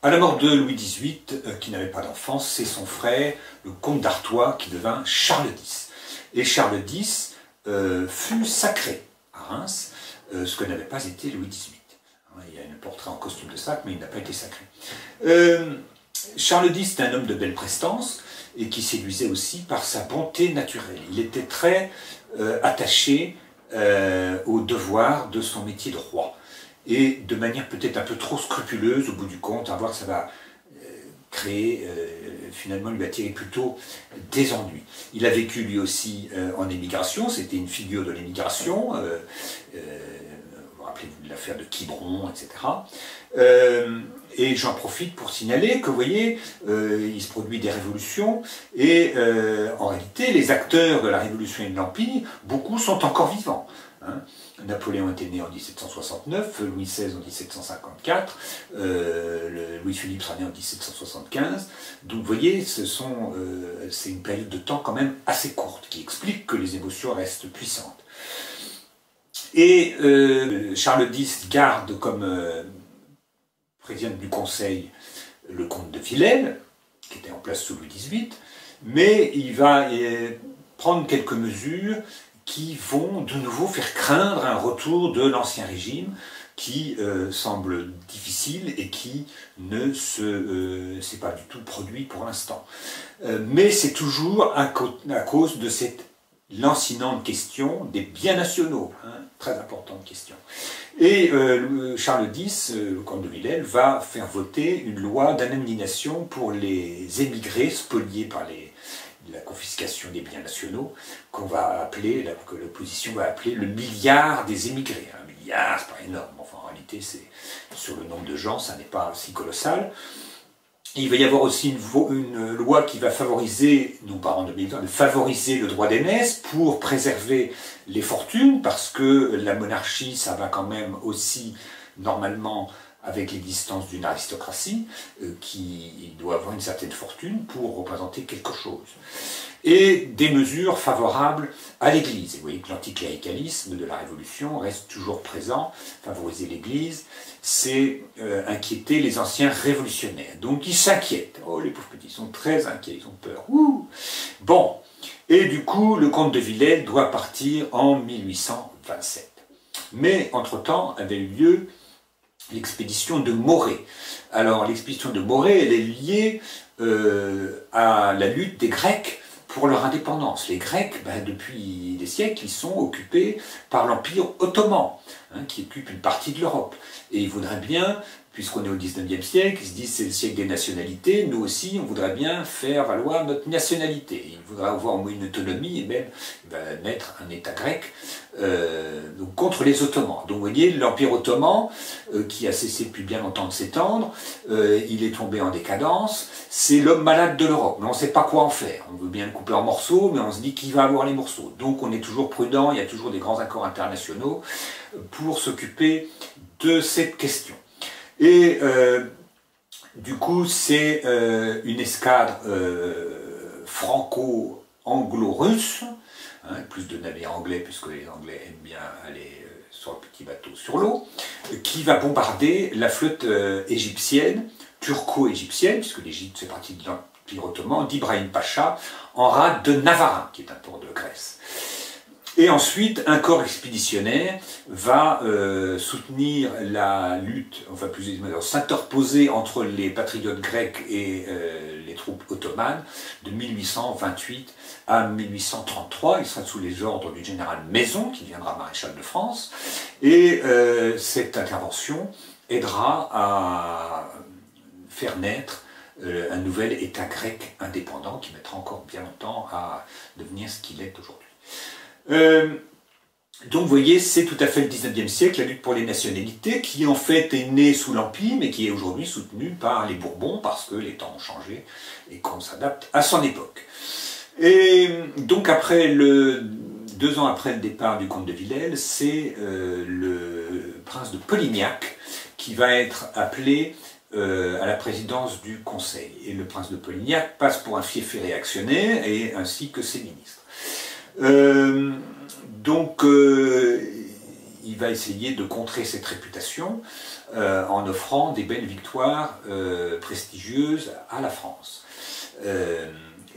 À la mort de Louis XVIII, qui n'avait pas d'enfant, c'est son frère, le comte d'Artois, qui devint Charles X. Et Charles X fut sacré à Reims, ce que n'avait pas été Louis XVIII. Il y a un portrait en costume de sac, mais il n'a pas été sacré. Charles X était un homme de belle prestance, et qui séduisait aussi par sa bonté naturelle. Il était très attaché au devoir de son métier de roi. Et de manière peut-être un peu trop scrupuleuse, au bout du compte, à voir que ça va créer, finalement lui attirer plutôt des ennuis. Il a vécu lui aussi en émigration, c'était une figure de l'émigration, vous vous rappelez-vous de l'affaire de Quiberon, etc. Et j'en profite pour signaler que, vous voyez, il se produit des révolutions, et en réalité, les acteurs de la Révolution et de l'Empire, beaucoup sont encore vivants. Hein. Napoléon était né en 1769, Louis XVI en 1754, Louis-Philippe sera né en 1775. Donc vous voyez, c'est une période de temps quand même assez courte, qui explique que les émotions restent puissantes. Et Charles X garde comme président du Conseil le comte de Villèle, qui était en place sous Louis XVIII, mais il va prendre quelques mesures qui vont de nouveau faire craindre un retour de l'Ancien Régime qui semble difficile et qui ne s'est pas du tout produit pour l'instant. Mais c'est toujours à cause de cette lancinante question des biens nationaux, hein, très importante question. Et Charles X, le comte de Villèle, va faire voter une loi d'indemnisation pour les émigrés spoliés par la confiscation des biens nationaux, qu'on va appeler, que l'opposition va appeler le milliard des émigrés. Un milliard, c'est pas énorme, enfin en réalité, sur le nombre de gens, ça n'est pas si colossal. Il va y avoir aussi une loi qui va favoriser, non pas en 2020, mais favoriser le droit d'aînesse pour préserver les fortunes, parce que la monarchie, ça va quand même aussi, normalement, avec l'existence d'une aristocratie qui doit avoir une certaine fortune pour représenter quelque chose. Et des mesures favorables à l'Église. Et vous voyez que l'anticléricalisme de la Révolution reste toujours présent. Favoriser l'Église, c'est inquiéter les anciens révolutionnaires. Donc ils s'inquiètent. Oh, les pauvres petits, ils sont très inquiets, ils ont peur. Ouh. Bon, et du coup, le comte de Villèle doit partir en 1827. Mais, entre-temps, avait eu lieu l'expédition de Morée. Alors, l'expédition de Morée, elle est liée à la lutte des Grecs pour leur indépendance. Les Grecs, depuis des siècles, ils sont occupés par l'Empire ottoman, hein, qui occupe une partie de l'Europe. Et ils voudraient bien, puisqu'on est au 19e siècle, ils se disent c'est le siècle des nationalités, nous aussi, on voudrait bien faire valoir notre nationalité. Ils voudraient avoir au moins une autonomie, et même mettre un État grec donc contre les Ottomans. Donc vous voyez, l'Empire ottoman, qui a cessé depuis bien longtemps de s'étendre, il est tombé en décadence, c'est l'homme malade de l'Europe, mais on ne sait pas quoi en faire. On veut bien le couper en morceaux, mais on se dit qui va avoir les morceaux. Donc on est toujours prudent, il y a toujours des grands accords internationaux pour s'occuper de cette question. Et du coup, c'est une escadre franco-anglo-russe, hein, plus de navires anglais, puisque les Anglais aiment bien aller sur le petit bateau sur l'eau, qui va bombarder la flotte égyptienne, turco-égyptienne, puisque l'Égypte fait partie de l'Empire ottoman, d'Ibrahim Pacha, en rade de Navarin, qui est un port de Grèce. Et ensuite, un corps expéditionnaire va soutenir la lutte, enfin plus exactement, s'interposer entre les patriotes grecs et les troupes ottomanes de 1828 à 1833. Il sera sous les ordres du général Maison, qui deviendra maréchal de France. Et cette intervention aidera à faire naître un nouvel État grec indépendant qui mettra encore bien longtemps à devenir ce qu'il est aujourd'hui. Donc vous voyez, c'est tout à fait le 19e siècle, la lutte pour les nationalités, qui en fait est née sous l'Empire, mais qui est aujourd'hui soutenue par les Bourbons, parce que les temps ont changé et qu'on s'adapte à son époque. Et donc après 2 ans après le départ du comte de Villèle, c'est le prince de Polignac qui va être appelé à la présidence du Conseil. Et le prince de Polignac passe pour un fiefé réactionnaire, et ainsi que ses ministres. Donc, il va essayer de contrer cette réputation en offrant des belles victoires prestigieuses à la France.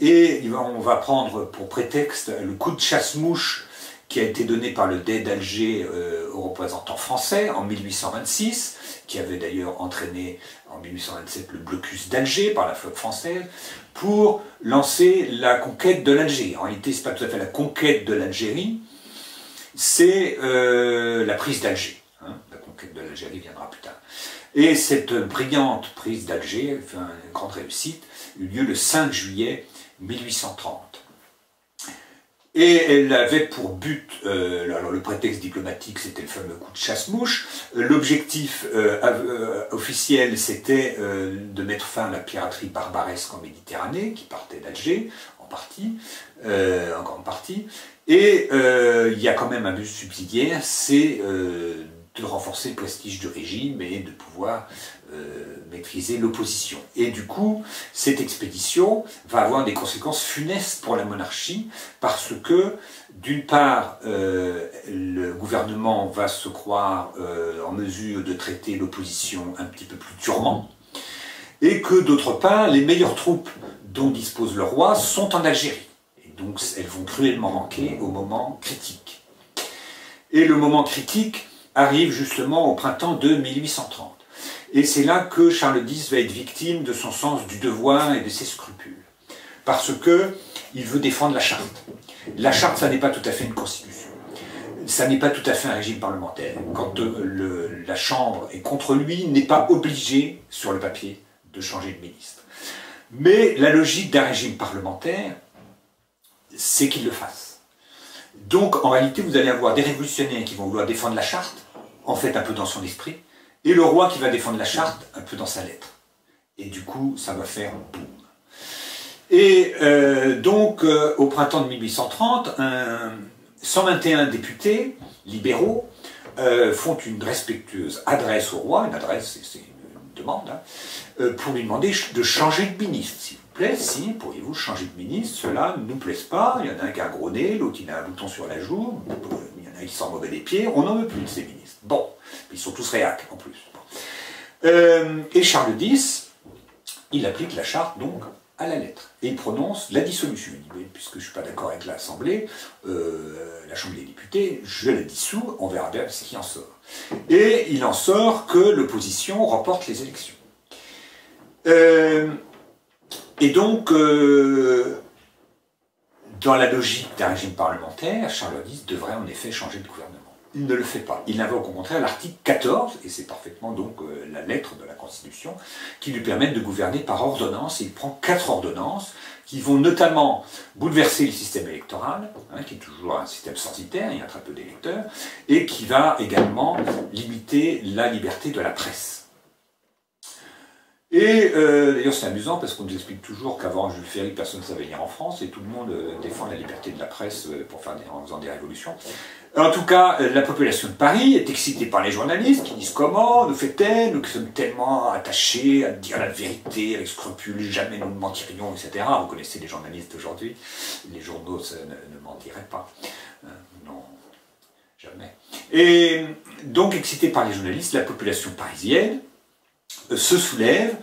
Et on va prendre pour prétexte le coup de chasse-mouche qui a été donné par le Dey d'Alger aux représentants français en 1826, qui avait d'ailleurs entraîné en 1827 le blocus d'Alger par la flotte française, pour lancer la conquête de l'Algérie. En réalité, ce n'est pas tout à fait la conquête de l'Algérie, c'est la prise d'Alger. Hein. La conquête de l'Algérie viendra plus tard. Et cette brillante prise d'Alger, enfin, une grande réussite, eut lieu le 5 juillet 1830. Et elle avait pour but, alors le prétexte diplomatique c'était le fameux coup de chasse-mouche, l'objectif officiel c'était de mettre fin à la piraterie barbaresque en Méditerranée, qui partait d'Alger, en grande partie, et il y a quand même un but subsidiaire, c'est de renforcer le prestige du régime et de pouvoir maîtriser l'opposition. Et du coup, cette expédition va avoir des conséquences funestes pour la monarchie, parce que, d'une part, le gouvernement va se croire en mesure de traiter l'opposition un petit peu plus durement, et que, d'autre part, les meilleures troupes dont dispose le roi sont en Algérie. Et donc, elles vont cruellement manquer au moment critique. Et le moment critique arrive justement au printemps de 1830. Et c'est là que Charles X va être victime de son sens du devoir et de ses scrupules. Parce qu'il veut défendre la charte. La charte, ça n'est pas tout à fait une constitution. Ça n'est pas tout à fait un régime parlementaire. Quand la Chambre est contre lui, il n'est pas obligé, sur le papier, de changer de ministre. Mais la logique d'un régime parlementaire, c'est qu'il le fasse. Donc, en réalité, vous allez avoir des révolutionnaires qui vont vouloir défendre la charte, en fait un peu dans son esprit, et le roi qui va défendre la charte un peu dans sa lettre. Et du coup, ça va faire boum. Et donc, au printemps de 1830, 121 députés libéraux font une respectueuse adresse au roi, une adresse, c'est une demande, hein, pour lui demander de changer de ministre. S'il vous plaît, si, pourriez-vous changer de ministre, cela ne nous plaise pas, il y en a un qui a un gros nez, l'autre il a un bouton sur la joue, il y en a qui sont mauvais des pieds, on n'en veut plus de ces ministres. Bon, ils sont tous réacs en plus. Et Charles X, il applique la charte donc à la lettre. Et il prononce la dissolution. Il dit, oui, puisque je ne suis pas d'accord avec l'Assemblée, la Chambre des députés, je la dissous, on verra bien ce qui en sort. Et il en sort que l'opposition remporte les élections. Et donc, dans la logique d'un régime parlementaire, Charles X devrait en effet changer de gouvernement. Il ne le fait pas. Il invoque au contraire l'article 14, et c'est parfaitement donc la lettre de la Constitution, qui lui permettent de gouverner par ordonnance. Et il prend 4 ordonnances qui vont notamment bouleverser le système électoral, hein, qui est toujours un système censitaire, il y a très peu d'électeurs, et qui va également limiter la liberté de la presse. Et d'ailleurs c'est amusant parce qu'on nous explique toujours qu'avant Jules Ferry, personne ne savait lire en France et tout le monde défend la liberté de la presse en faisant des révolutions. En tout cas, la population de Paris est excitée par les journalistes qui disent comment nous fait-elle, nous qui sommes tellement attachés à dire la vérité avec scrupule, jamais nous ne mentirions, etc. Vous connaissez les journalistes aujourd'hui, les journaux ne mentiraient pas. Non, jamais. Et donc excitée par les journalistes, la population parisienne se soulève,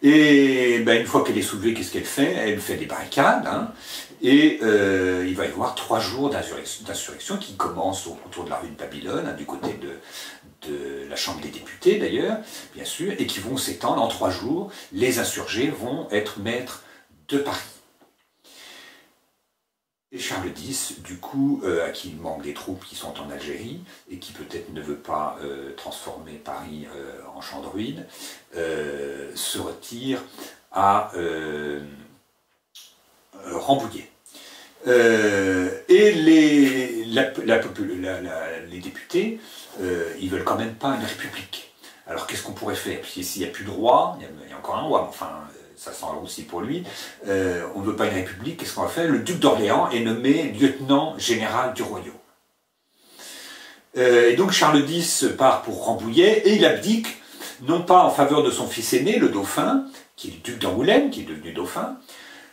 et ben, une fois qu'elle est soulevée, qu'est-ce qu'elle fait? Elle fait des barricades, hein, et il va y avoir 3 jours d'insurrection qui commencent autour de la rue de Babylone, hein, du côté de la Chambre des députés d'ailleurs, bien sûr, et qui vont s'étendre en 3 jours. Les insurgés vont être maîtres de Paris. Et Charles X, du coup, à qui il manque des troupes qui sont en Algérie, et qui peut-être ne veut pas transformer Paris en champ de ruines, se retire à Rambouillet. Et les députés, ils veulent quand même pas une république. Alors qu'est-ce qu'on pourrait faire? Puis s'il n'y a plus de roi, il y a encore un roi, mais enfin... ça sent aussi pour lui, on ne veut pas une république, qu'est-ce qu'on va faire? Le duc d'Orléans est nommé lieutenant général du royaume. Et donc Charles X part pour Rambouillet, et il abdique, non pas en faveur de son fils aîné, le dauphin, qui est le duc d'Angoulême, qui est devenu dauphin,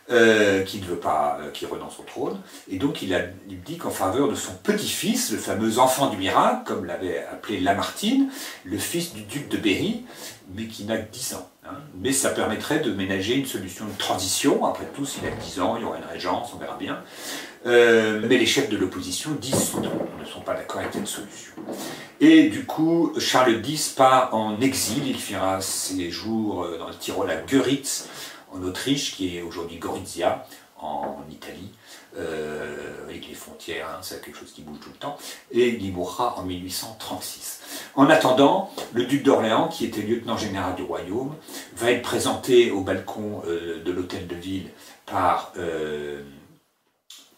qui ne veut pas, qui renonce au trône, et donc il dit qu'en faveur de son petit-fils, le fameux enfant du miracle, comme l'avait appelé Lamartine, le fils du duc de Berry, mais qui n'a que 10 ans. Hein. Mais ça permettrait de ménager une solution de transition, après tout, s'il a 10 ans, il y aura une régence, on verra bien. Mais les chefs de l'opposition disent non, ne sont pas d'accord avec cette solution. Et du coup, Charles X part en exil, il finira ses jours dans le Tyrol à Göritz, en Autriche, qui est aujourd'hui Gorizia, en Italie, avec les frontières, hein, c'est quelque chose qui bouge tout le temps, et il y mourra en 1836. En attendant, le duc d'Orléans, qui était lieutenant général du royaume, va être présenté au balcon de l'hôtel de ville par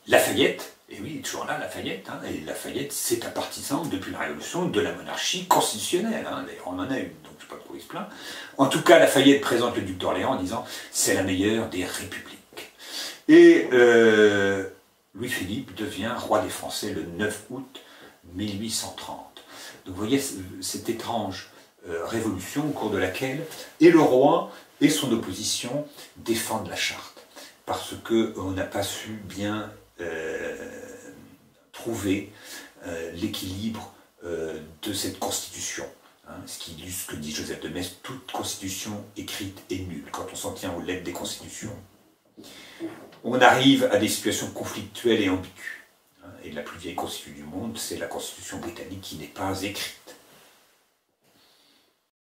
Lafayette. Et oui, il est toujours là, Lafayette. Hein, et Lafayette, c'est un partisan, depuis la Révolution, de la monarchie constitutionnelle. Hein, d'ailleurs, on en a une, donc je ne sais pas trop il se plaint. En tout cas, Lafayette présente le duc d'Orléans en disant « c'est la meilleure des républiques ». Et Louis-Philippe devient roi des Français le 9 août 1830. Donc vous voyez cette étrange révolution au cours de laquelle et le roi et son opposition défendent la charte. Parce qu'on n'a pas su bien trouver l'équilibre de cette constitution. Hein, ce qui illustre ce que dit Joseph de Maistre, toute constitution écrite est nulle. Quand on s'en tient aux lettres des constitutions, on arrive à des situations conflictuelles et ambiguës. Hein, et la plus vieille constitution du monde, c'est la constitution britannique qui n'est pas écrite.